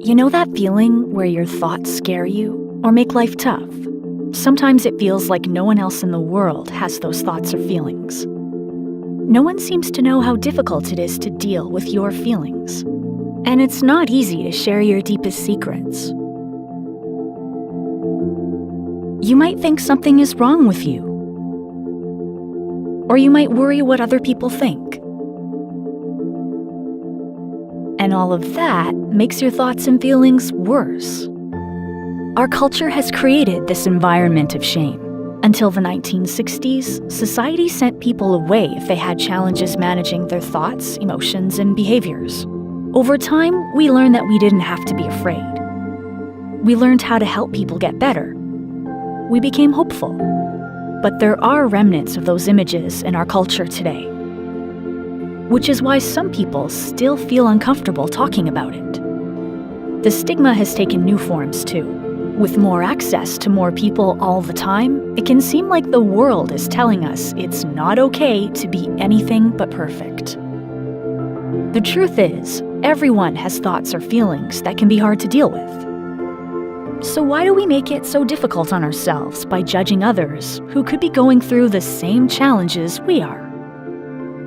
You know that feeling where your thoughts scare you or make life tough? Sometimes it feels like no one else in the world has those thoughts or feelings. No one seems to know how difficult it is to deal with your feelings. And it's not easy to share your deepest secrets. You might think something is wrong with you. Or you might worry what other people think. And all of that makes your thoughts and feelings worse. Our culture has created this environment of shame. Until the 1960s, society sent people away if they had challenges managing their thoughts, emotions, and behaviors. Over time, we learned that we didn't have to be afraid. We learned how to help people get better. We became hopeful. But there are remnants of those images in our culture today, which is why some people still feel uncomfortable talking about it. The stigma has taken new forms too. With more access to more people all the time, it can seem like the world is telling us it's not okay to be anything but perfect. The truth is, everyone has thoughts or feelings that can be hard to deal with. So why do we make it so difficult on ourselves by judging others who could be going through the same challenges we are?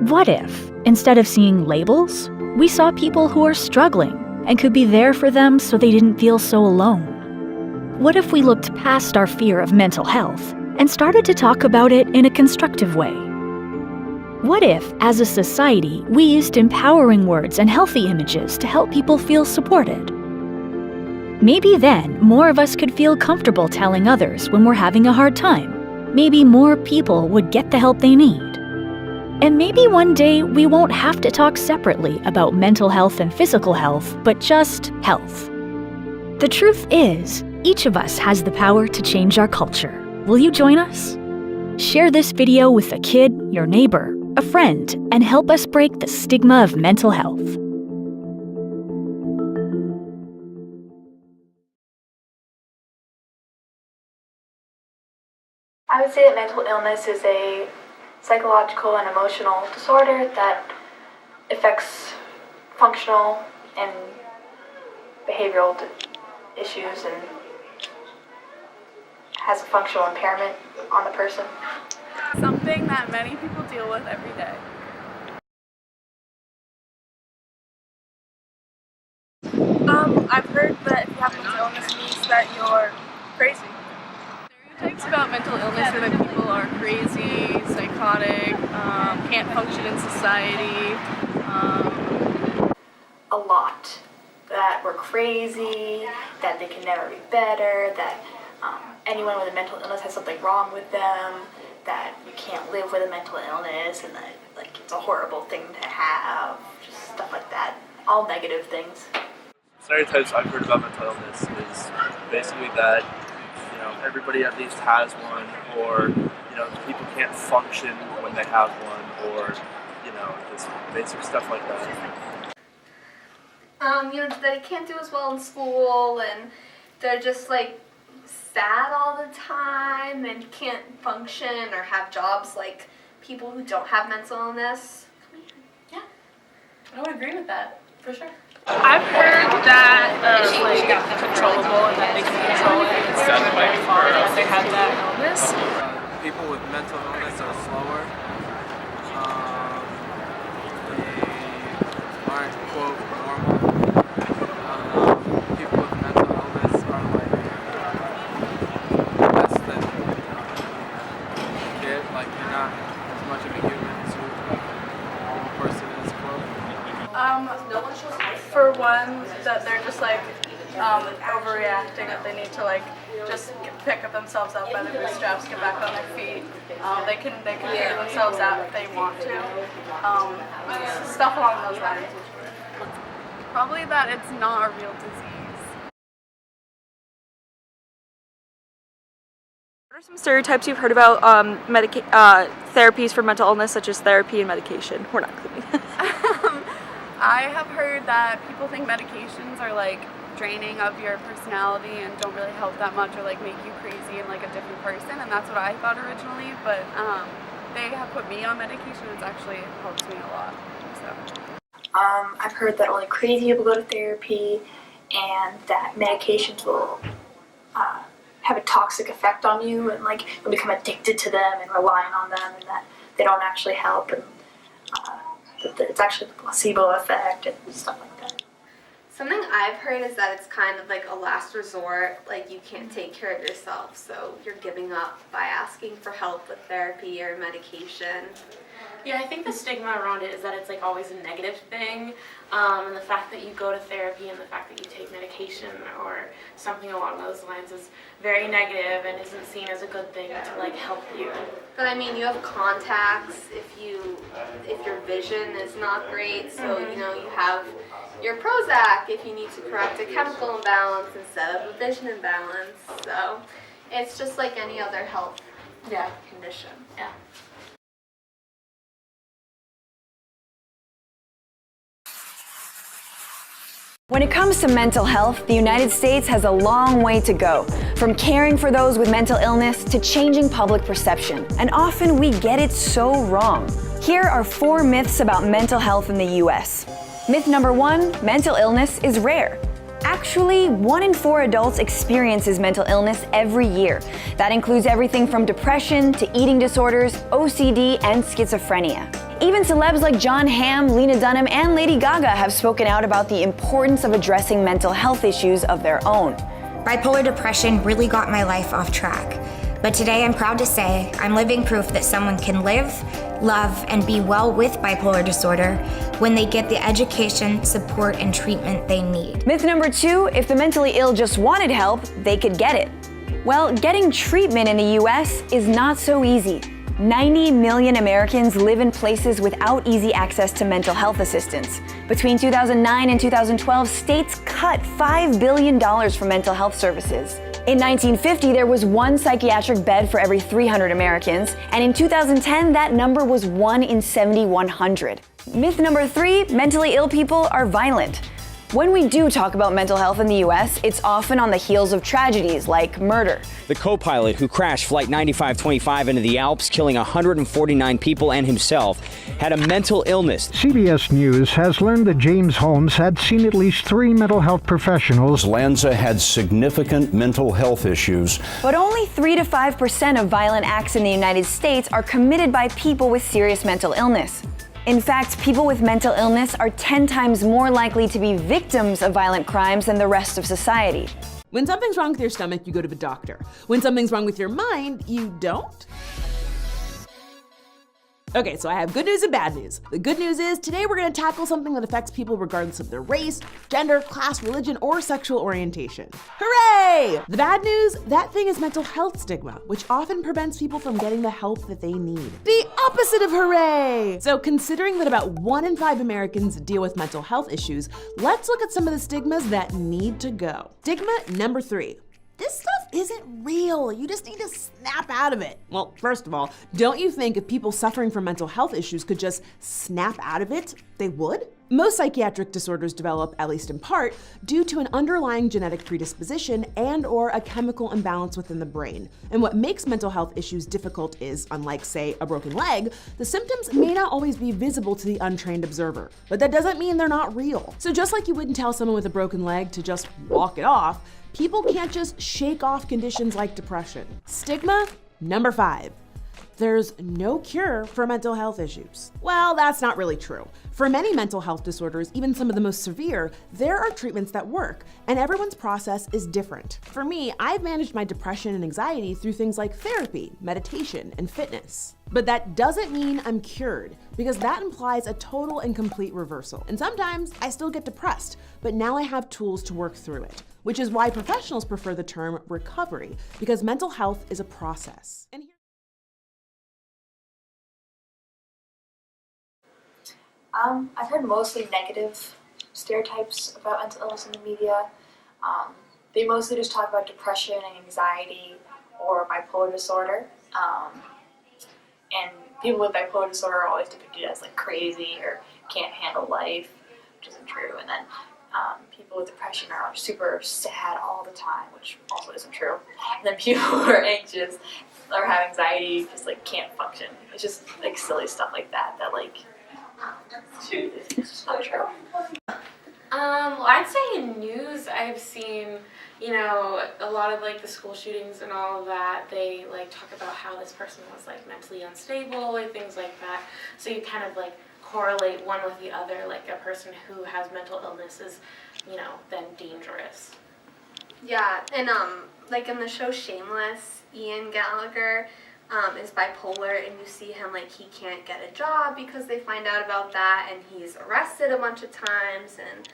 What if, instead of seeing labels, we saw people who are struggling and could be there for them so they didn't feel so alone? What if we looked past our fear of mental health and started to talk about it in a constructive way? What if, as a society, we used empowering words and healthy images to help people feel supported? Maybe then, more of us could feel comfortable telling others when we're having a hard time. Maybe more people would get the help they need. And maybe one day we won't have to talk separately about mental health and physical health, but just health. The truth is, each of us has the power to change our culture. Will you join us? Share this video with a kid, your neighbor, a friend, and help us break the stigma of mental health. I would say that mental illness is a psychological and emotional disorder that affects functional and behavioral issues and has a functional impairment on the person. Something that many people deal with every day. I've heard that if you have mental illness, it means that you're crazy. Stereotypes about mental illness are that people are crazy, psychotic, can't function in society. A lot. That we're crazy, that they can never be better, that anyone with a mental illness has something wrong with them, that you can't live with a mental illness, and that it's a horrible thing to have, just stuff like that. All negative things. Stereotypes I've heard about mental illness is basically that everybody at least has one, or people can't function when they have one, or just basic stuff like that. That they can't do as well in school, and they're just sad all the time and can't function or have jobs like people who don't have mental illness. Yeah, I would agree with that, for sure. I've heard that controllable and that they can control it instead of if they have that illness. People with mental illness are slower. They aren't, quote, normal. People with mental illness are less than a kid. You're not as much of a human as a normal person is, quote. For one, that they're just overreacting, that they need to just pick up themselves up by the bootstraps, get back on their feet. They can figure themselves out if they want to. Stuff along those lines. Probably that it's not a real disease. What are some stereotypes you've heard about therapies for mental illness, such as therapy and medication? We're not kidding. I have heard that people think medications are draining of your personality and don't really help that much, or make you crazy and a different person, and that's what I thought originally, but they have put me on medication. It's actually helped me a lot. So I've heard that only crazy people go to therapy, and that medications will have a toxic effect on you, and like you'll become addicted to them and relying on them, and that they don't actually help, and that it's actually the placebo effect and stuff like that. Something I've heard is that it's kind of like a last resort, like you can't take care of yourself, so you're giving up by asking for help with therapy or medication. Yeah, I think the stigma around it is that it's like always a negative thing, and the fact that you go to therapy and the fact that you take medication or something along those lines is very negative and isn't seen as a good thing to like help you. But I mean, you have contacts if your vision is not great, so you know, you have your Prozac if you need to correct a chemical imbalance instead of a vision imbalance. So it's just like any other health condition. Yeah. When it comes to mental health, the United States has a long way to go, from caring for those with mental illness to changing public perception. And often we get it so wrong. Here are 4 myths about mental health in the US. Myth number 1, mental illness is rare. Actually, 1 in 4 adults experiences mental illness every year. That includes everything from depression to eating disorders, OCD, and schizophrenia. Even celebs like John Hamm, Lena Dunham, and Lady Gaga have spoken out about the importance of addressing mental health issues of their own. Bipolar depression really got my life off track. But today I'm proud to say I'm living proof that someone can live, love, and be well with bipolar disorder when they get the education, support, and treatment they need. Myth number 2, if the mentally ill just wanted help, they could get it. Well, getting treatment in the US is not so easy. 90 million Americans live in places without easy access to mental health assistance. Between 2009 and 2012, states cut $5 billion from mental health services. In 1950, there was 1 psychiatric bed for every 300 Americans, and in 2010, that number was 1 in 7,100. Myth number 3, mentally ill people are violent. When we do talk about mental health in the US, it's often on the heels of tragedies like murder. The co-pilot who crashed Flight 9525 into the Alps, killing 149 people and himself, had a mental illness. CBS News has learned that James Holmes had seen at least 3 mental health professionals. Lanza had significant mental health issues. But only 3 to 5% of violent acts in the United States are committed by people with serious mental illness. In fact, people with mental illness are 10 times more likely to be victims of violent crimes than the rest of society. When something's wrong with your stomach, you go to the doctor. When something's wrong with your mind, you don't? Okay, so I have good news and bad news. The good news is today we're going to tackle something that affects people regardless of their race, gender, class, religion, or sexual orientation. Hooray! The bad news, that thing is mental health stigma, which often prevents people from getting the help that they need. The opposite of hooray! So considering that about 1 in 5 Americans deal with mental health issues, let's look at some of the stigmas that need to go. Stigma number 3. This stuff isn't real. You just need to snap out of it. Well, first of all, don't you think if people suffering from mental health issues could just snap out of it, they would? Most psychiatric disorders develop, at least in part, due to an underlying genetic predisposition and/or a chemical imbalance within the brain. And what makes mental health issues difficult is, unlike, say, a broken leg, the symptoms may not always be visible to the untrained observer. But that doesn't mean they're not real. So just like you wouldn't tell someone with a broken leg to just walk it off, people can't just shake off conditions like depression. Stigma number 5. There's no cure for mental health issues. Well, that's not really true. For many mental health disorders, even some of the most severe, there are treatments that work, and everyone's process is different. For me, I've managed my depression and anxiety through things like therapy, meditation, and fitness. But that doesn't mean I'm cured, because that implies a total and complete reversal. And sometimes I still get depressed, but now I have tools to work through it, which is why professionals prefer the term recovery, because mental health is a process. I've heard mostly negative stereotypes about mental illness in the media. They mostly just talk about depression and anxiety or bipolar disorder. And people with bipolar disorder are always depicted as like crazy or can't handle life, which isn't true. And then people with depression are super sad all the time, which also isn't true. And then people who are anxious or have anxiety just like can't function. It's just like silly stuff like that like it's just not true. Well, I'd say in news, I I've seen, you know, a lot of like the school shootings and all of that, they like talk about how this person was like mentally unstable or things like that. So you kind of like correlate one with the other, like a person who has mental illness is, you know, then dangerous. Yeah, and like in the show Shameless, Ian Gallagher is bipolar, and you see him like he can't get a job because they find out about that, and he's arrested a bunch of times, and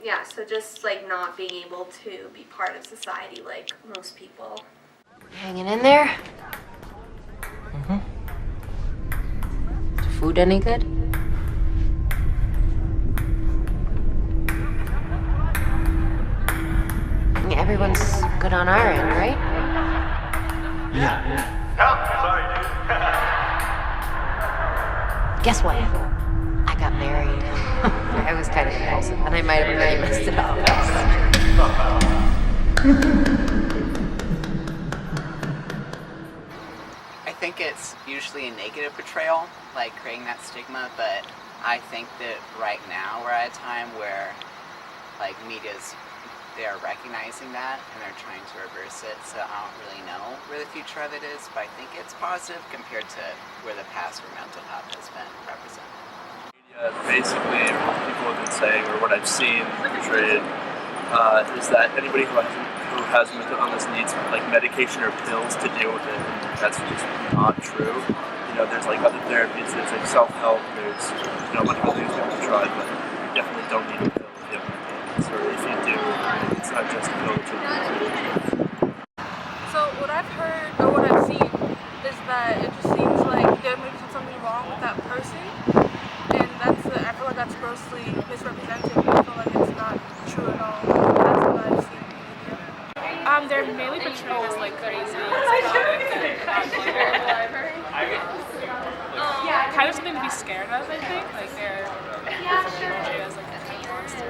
yeah, so just like not being able to be part of society like most people. Hanging in there? Mm-hmm. Is food any good? Everyone's good on our end, right? Yeah. Guess what? I got married. I was kind of impulsive, and I might have really messed it up. I think it's usually a negative portrayal, like creating that stigma, but I think that right now we're at a time where like they're recognizing that and they're trying to reverse it, so I don't really know where the future of it is, but I think it's positive compared to where the past where mental health has been represented. Basically, what people have been saying, or what I've seen portrayed, is that anybody who has mental illness needs like medication or pills to deal with it, and that's just not true. You know, there's like other therapies, there's like self-help, there's a bunch of other things you have to try, but you definitely don't need a pill if you have mental illness, or if you do, it's not just a pill that you need. So what I've heard, or what I've seen, is that it just seems like there may be something wrong with that person, and I feel like that's grossly misrepresented. I feel like it's not true at all. That's what I've seen in the media. They're mainly portrayed as like crazy, kind of something to be scared of, I think. Like they're portrayed as like a monster.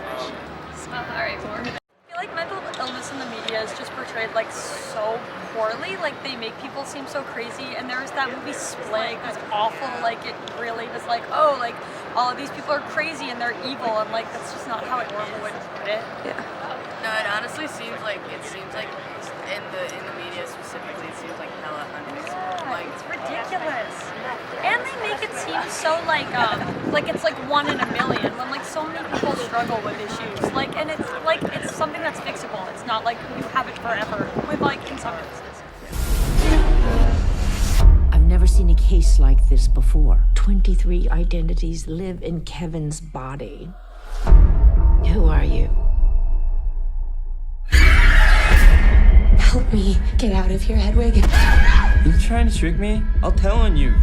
I feel like mental illness in the media is just portrayed like so poorly. Like they make people seem so crazy, and there's that movie Split. It was awful. Like it really was like, oh, like all of these people are crazy and they're evil, and like that's just not how it would put it. Yeah. No, it honestly seems like in the media specifically, it seems like hella unfixable. Like it's ridiculous. And they make it seem so like it's like 1 in a million when like so many people struggle with issues. Like, and it's something that's fixable. It's not like you have it forever with like in some instances. I've never seen a case like this before. 23 identities live in Kevin's body. Who are you? Help me get out of here, Hedwig. You trying to trick me? I'll tell on you.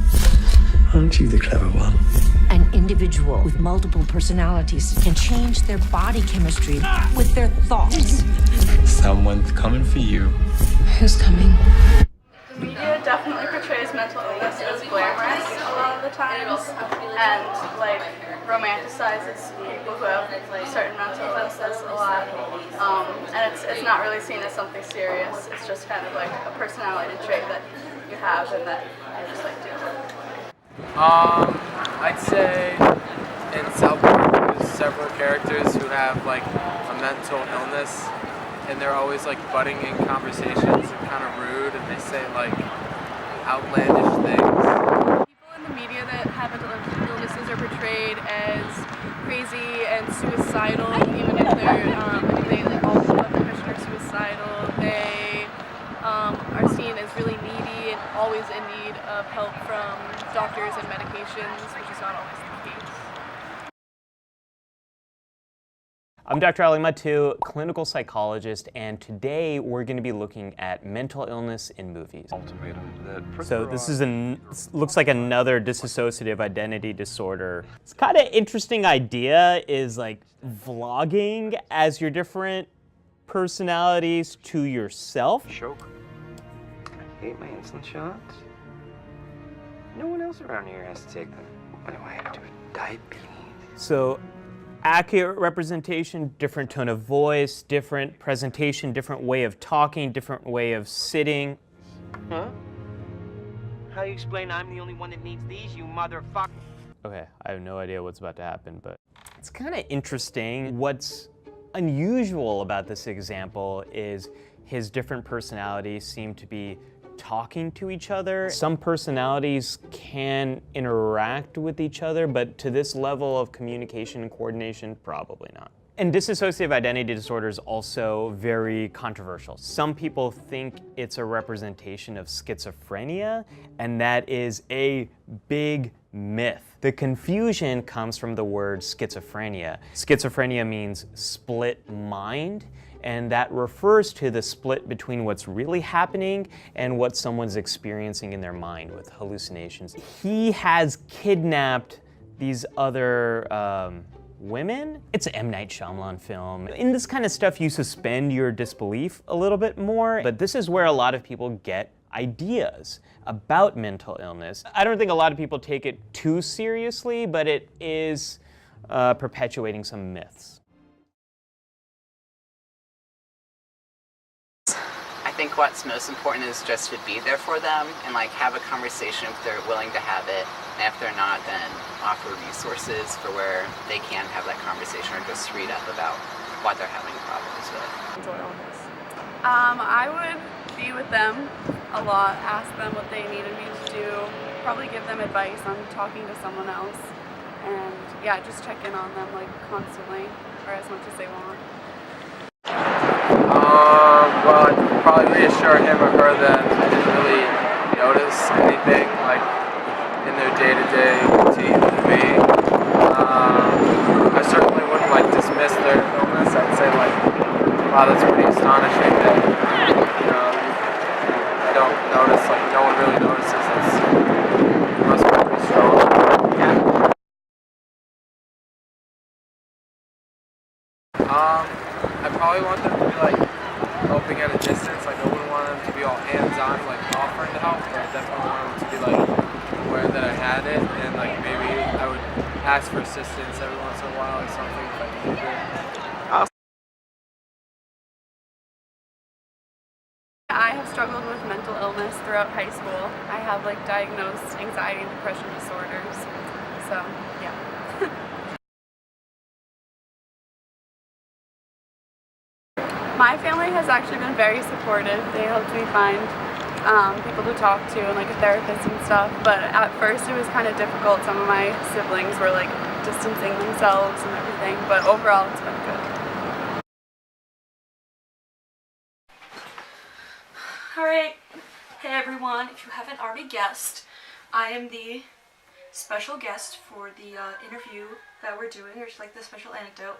Aren't you the clever one? An individual with multiple personalities can change their body chemistry with their thoughts. Someone's coming for you. Who's coming? The media definitely portrays mental illness as glamorous a lot of the times, and like romanticizes people who have certain mental illnesses a lot. And it's not really seen as something serious. It's just kind of like a personality trait that you have and that you just like deal with. I'd say in South Park there's several characters who have like a mental illness, and they're always like butting in conversations and kind of rude, and they say like outlandish things. People in the media that have mental illnesses are portrayed as crazy and suicidal, even if they all people at the mission are suicidal. They are seen as really needy and always in need of help from doctors and medications, which is not always the case. I'm Dr. Ali Matu, clinical psychologist, and today we're going to be looking at mental illness in movies. So this is looks like another dissociative identity disorder. It's kind of interesting idea is like vlogging as your different personalities to yourself. Choke. I hate my insulin shots. No one else around here has to take them. What do I have to do? Diabetes. So accurate representation, different tone of voice, different presentation, different way of talking, different way of sitting. Huh? How do you explain I'm the only one that needs these, you motherfucker? Okay, I have no idea what's about to happen, but it's kind of interesting what's unusual about this example is his different personalities seem to be talking to each other. Some personalities can interact with each other, but to this level of communication and coordination, probably not. And dissociative identity disorder is also very controversial. Some people think it's a representation of schizophrenia, and that is a big myth. The confusion comes from the word schizophrenia. Schizophrenia means split mind, and that refers to the split between what's really happening and what someone's experiencing in their mind with hallucinations. He has kidnapped these other women. It's an M. Night Shyamalan film. In this kind of stuff, you suspend your disbelief a little bit more, but this is where a lot of people get ideas about mental illness. I don't think a lot of people take it too seriously, but it is perpetuating some myths. I think what's most important is just to be there for them and like have a conversation if they're willing to have it, and if they're not, then offer resources for where they can have that conversation or just read up about what they're having problems with. Mental illness. I would be with them a lot, ask them what they needed me to do, probably give them advice on talking to someone else, and yeah, just check in on them like constantly or as much as they want. Well, I'd probably reassure him or her that I didn't really notice anything like in their day-to-day routine with me. I certainly wouldn't like dismiss their illness. I'd say like, wow, that's pretty astonishing that, you know, I don't notice, like no one really notices. It must be pretty strong. I probably want them to be like helping at a distance. Like I wouldn't want them to be all hands-on, like offering to help, but I definitely want them to be like aware that I had it, and like maybe I would ask for assistance every once in a while or something if I needed it. I have struggled with mental illness throughout high school. I have like diagnosed anxiety and depression disorders. So, yeah. My family has actually been very supportive. They helped me find people to talk to and like a therapist and stuff. But at first it was kind of difficult. Some of my siblings were like distancing themselves and everything. But overall it's been good. Alright, hey everyone, if you haven't already guessed, I am the special guest for the interview that we're doing, or just like the special anecdote.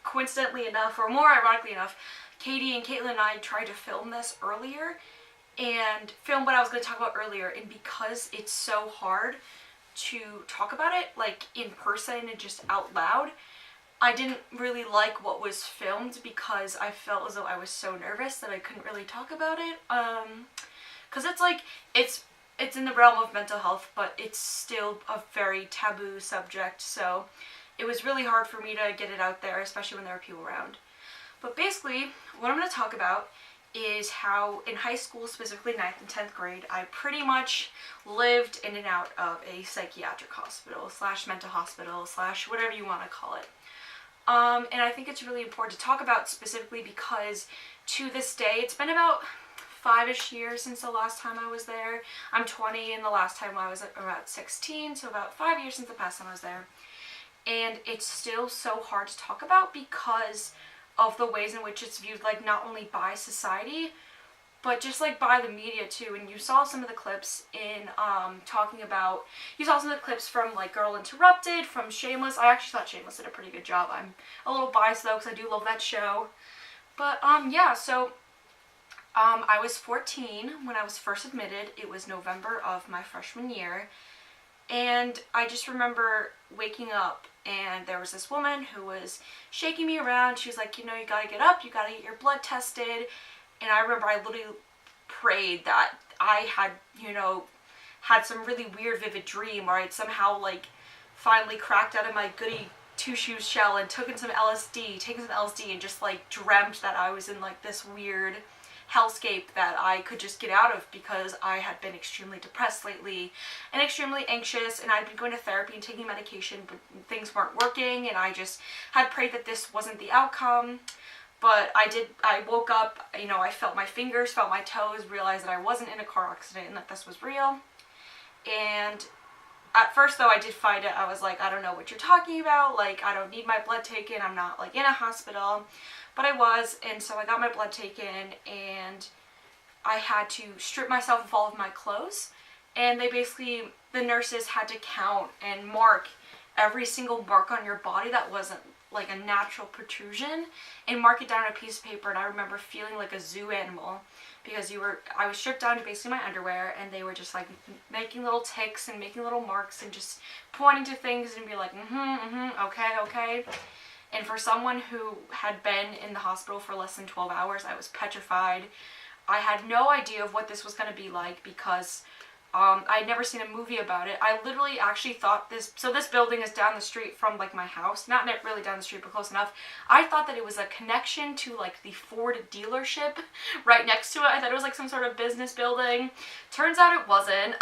Coincidentally enough, or more ironically enough, Katie and Kaitlyn and I tried to film this earlier, and film what I was going to talk about earlier, and because it's so hard to talk about it, like in person and just out loud, I didn't really like what was filmed because I felt as though I was so nervous that I couldn't really talk about it. Because it's like, it's in the realm of mental health, but it's still a very taboo subject, so it was really hard for me to get it out there, especially when there were people around. But basically, what I'm going to talk about is how in high school, specifically 9th and 10th grade, I pretty much lived in and out of a psychiatric hospital / mental hospital / whatever you want to call it. And I think it's really important to talk about specifically because to this day, it's been about 5-ish years since the last time I was there. I'm 20 and the last time I was about 16, so about 5 years since the past time I was there. And it's still so hard to talk about because of the ways in which it's viewed, like not only by society, but just like by the media too. And you saw some of the clips in you saw some of the clips from like Girl Interrupted, from Shameless. I actually thought Shameless did a pretty good job. I'm a little biased though because I do love that show. But yeah, so I was 14 when I was first admitted. It was November of my freshman year. And I just remember waking up and there was this woman who was shaking me around. She was like, you know, you gotta get up, you gotta get your blood tested. And I remember I literally prayed that I had, you know, had some really weird vivid dream where I'd somehow like finally cracked out of my goody two-shoes shell and taken some LSD and just like dreamt that I was in like this weird hellscape that I could just get out of, because I had been extremely depressed lately and extremely anxious, and I'd been going to therapy and taking medication, but things weren't working, and I just had prayed that this wasn't the outcome. But I woke up, you know, I felt my fingers, felt my toes, realized that I wasn't in a car accident and that this was real. And at first, though, I did find it. I was like, I don't know what you're talking about. Like, I don't need my blood taken. I'm not, like, in a hospital. But I was, and so I got my blood taken, and I had to strip myself of all of my clothes. And they basically, the nurses had to count and mark every single mark on your body that wasn't like a natural protrusion, and mark it down on a piece of paper. And I remember feeling like a zoo animal, because I was stripped down to basically my underwear, and they were just like making little ticks and making little marks and just pointing to things and be like, okay. And for someone who had been in the hospital for less than 12 hours, I was petrified. I had no idea of what this was going to be like, because I'd never seen a movie about it. I literally actually thought this building is down the street from like my house, not really down the street, but close enough. I thought that it was a connection to like the Ford dealership right next to it. I thought it was like some sort of business building. Turns out it wasn't.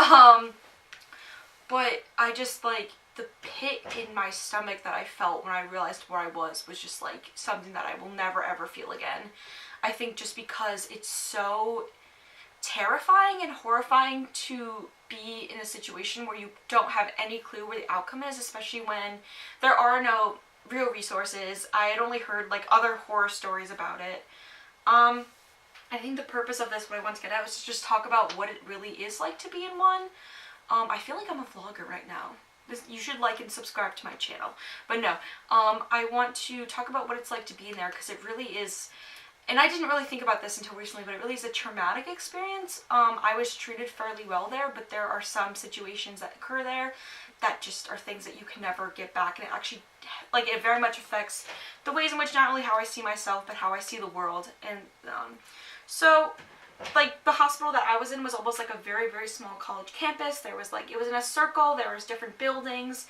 But I just, like, the pit in my stomach that I felt when I realized where I was just like something that I will never ever feel again. I think just because it's so terrifying and horrifying to be in a situation where you don't have any clue where the outcome is, especially when there are no real resources. I had only heard like other horror stories about it. I think the purpose of this, what I want to get at, was to just talk about what it really is like to be in one. I feel like I'm a vlogger right now. You should like and subscribe to my channel. But no, I want to talk about what it's like to be in there, because it really is. And I didn't really think about this until recently, but it really is a traumatic experience. I was treated fairly well there, but there are some situations that occur there that just are things that you can never get back. And it actually, like, it very much affects the ways in which not only how I see myself, but how I see the world. And so, like, the hospital that I was in was almost like a very, very small college campus. There was, like, it was in a circle. There was different buildings.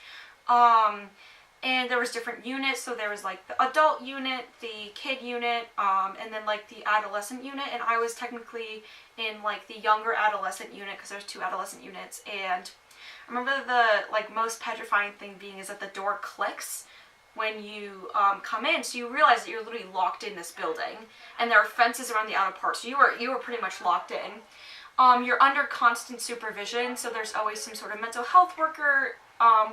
And there was different units, so there was like the adult unit, the kid unit, and then like the adolescent unit, and I was technically in like the younger adolescent unit, because there's 2 adolescent units. And I remember the like most petrifying thing being is that the door clicks when you come in, so you realize that you're literally locked in this building, and there are fences around the outer part, so you were pretty much locked in. You're under constant supervision, so there's always some sort of mental health worker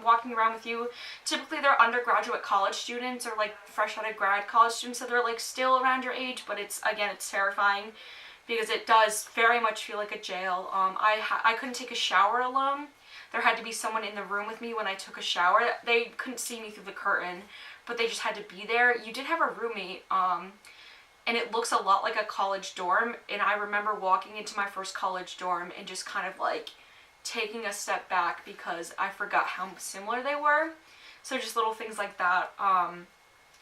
walking around with you. Typically they're undergraduate college students, or like fresh out of grad college students, so they're like still around your age, but it's terrifying, because it does very much feel like a jail. I couldn't take a shower alone. There had to be someone in the room with me when I took a shower. They couldn't see me through the curtain, but they just had to be there. You did have a roommate, and it looks a lot like a college dorm, and I remember walking into my first college dorm and just kind of like taking a step back, because I forgot how similar they were. So just little things like that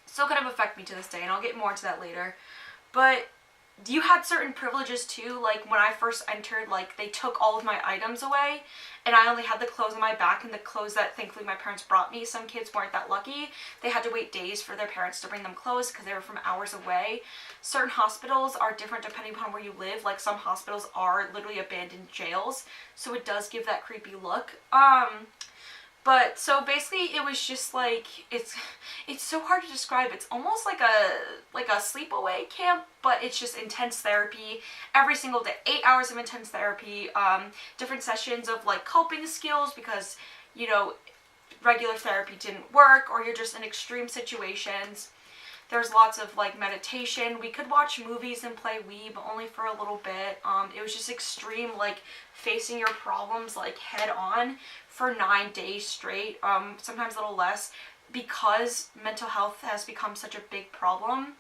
still kind of affect me to this day, and I'll get more into that later. But you had certain privileges too. Like when I first entered, like they took all of my items away, and I only had the clothes on my back and the clothes that thankfully my parents brought me. Some kids weren't that lucky. They had to wait days for their parents to bring them clothes, because they were from hours away. Certain hospitals are different depending upon where you live. Like some hospitals are literally abandoned jails, so it does give that creepy look. But so basically it was just like, it's so hard to describe. It's almost like a sleepaway camp, but it's just intense therapy every single day. 8 hours of intense therapy, different sessions of like coping skills, because, you know, regular therapy didn't work, or you're just in extreme situations. There's lots of like meditation. We could watch movies and play Wii, but only for a little bit. It was just extreme, like facing your problems like head on for 9 days straight, sometimes a little less, because mental health has become such a big problem.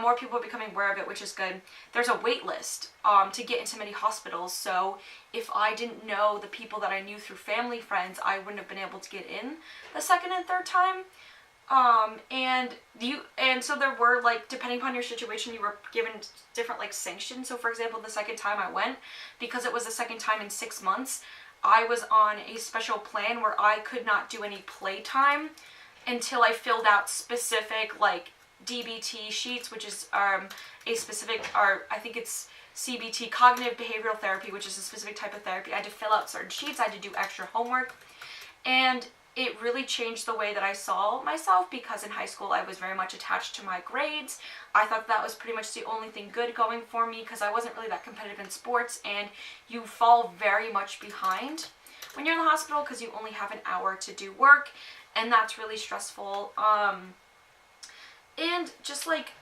More people are becoming aware of it, which is good. There's a wait list to get into many hospitals, so if I didn't know the people that I knew through family, friends, I wouldn't have been able to get in the second and third time. And so there were, like, depending upon your situation, you were given different like sanctions. So for example, the second time I went, because it was the second time in 6 months, I was on a special plan where I could not do any playtime until I filled out specific like DBT sheets, which is a specific, I think it's CBT, cognitive behavioral therapy, which is a specific type of therapy. I had to fill out certain sheets, I had to do extra homework, and it really changed the way that I saw myself, because in high school I was very much attached to my grades. I thought that was pretty much the only thing good going for me, because I wasn't really that competitive in sports, and you fall very much behind when you're in the hospital because you only have an hour to do work, and that's really stressful. And just like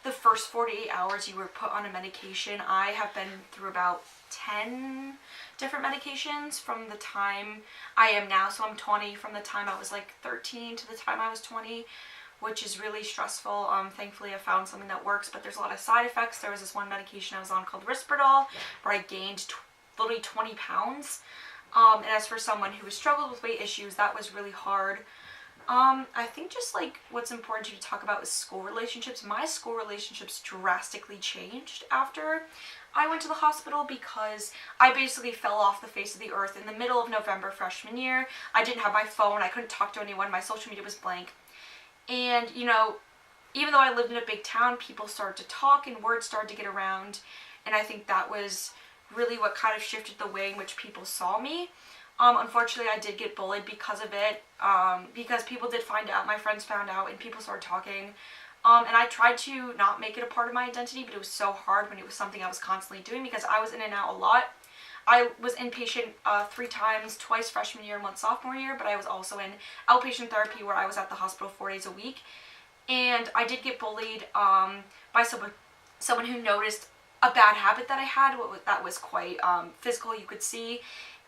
the first 48 hours you were put on a medication, I have been through about 10 different medications from the time I am now, so I'm 20, from the time I was like 13 to the time I was 20, which is really stressful. Thankfully I found something that works, but there's a lot of side effects. There was this one medication I was on called Risperdal, where I gained literally 20 pounds. And as for someone who has struggled with weight issues, that was really hard. I think just like what's important to talk about is school relationships. My school relationships drastically changed after I went to the hospital, because I basically fell off the face of the earth in the middle of November freshman year. I didn't have my phone, I couldn't talk to anyone, my social media was blank. And you know, even though I lived in a big town, people started to talk and word started to get around, and I think that was really what kind of shifted the way in which people saw me. Unfortunately, I did get bullied because of it, because people did find out, my friends found out, and people started talking. And I tried to not make it a part of my identity, but it was so hard when it was something I was constantly doing, because I was in and out a lot. I was inpatient 3 times, twice freshman year and once sophomore year, but I was also in outpatient therapy where I was at the hospital 4 days a week. And I did get bullied by someone who noticed a bad habit that I had, that was quite physical, you could see.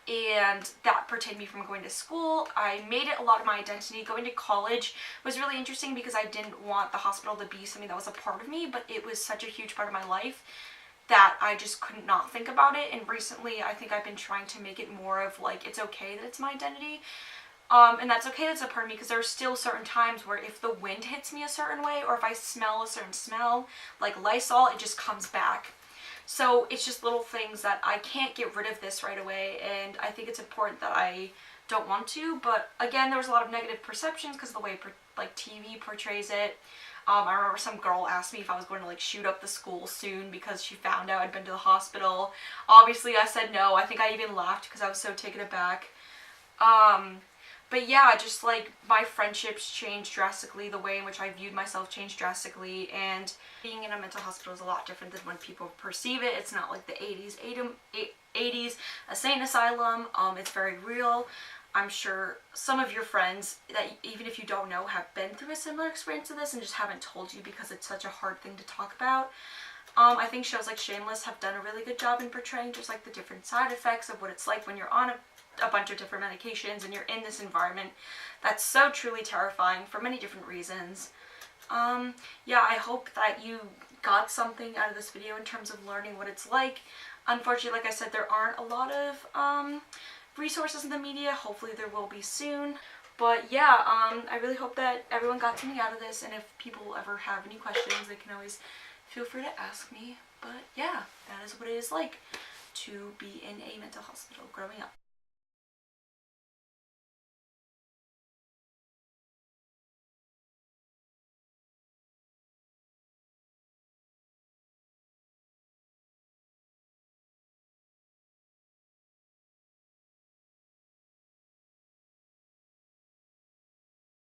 And that protected me from going to school. I made it a lot of my identity. Going to college was really interesting because I didn't want the hospital to be something that was a part of me, but it was such a huge part of my life that I just couldn't not think about it. And recently I think I've been trying to make it more of like, it's okay that it's my identity. And that's okay, that's a part of me, because there are still certain times where if the wind hits me a certain way, or if I smell a certain smell, like Lysol, it just comes back. So it's just little things that I can't get rid of this right away, and I think it's important that I don't want to. But again, there was a lot of negative perceptions because of the way like TV portrays it. I remember some girl asked me if I was going to like shoot up the school soon because she found out I'd been to the hospital. Obviously I said no. I think I even laughed because I was so taken aback. But yeah, just like my friendships changed drastically, the way in which I viewed myself changed drastically, and being in a mental hospital is a lot different than when people perceive it. It's not like the 80s insane asylum. It's very real. I'm sure some of your friends that even if you don't know have been through a similar experience to this and just haven't told you because it's such a hard thing to talk about. I think shows like Shameless have done a really good job in portraying just like the different side effects of what it's like when you're on a bunch of different medications and you're in this environment that's so truly terrifying for many different reasons. Yeah, I hope that you got something out of this video in terms of learning what it's like. Unfortunately, like I said, there aren't a lot of resources in the media. Hopefully there will be soon. But yeah, I really hope that everyone got something out of this, and if people ever have any questions, they can always feel free to ask me. But yeah, that is what it is like to be in a mental hospital growing up.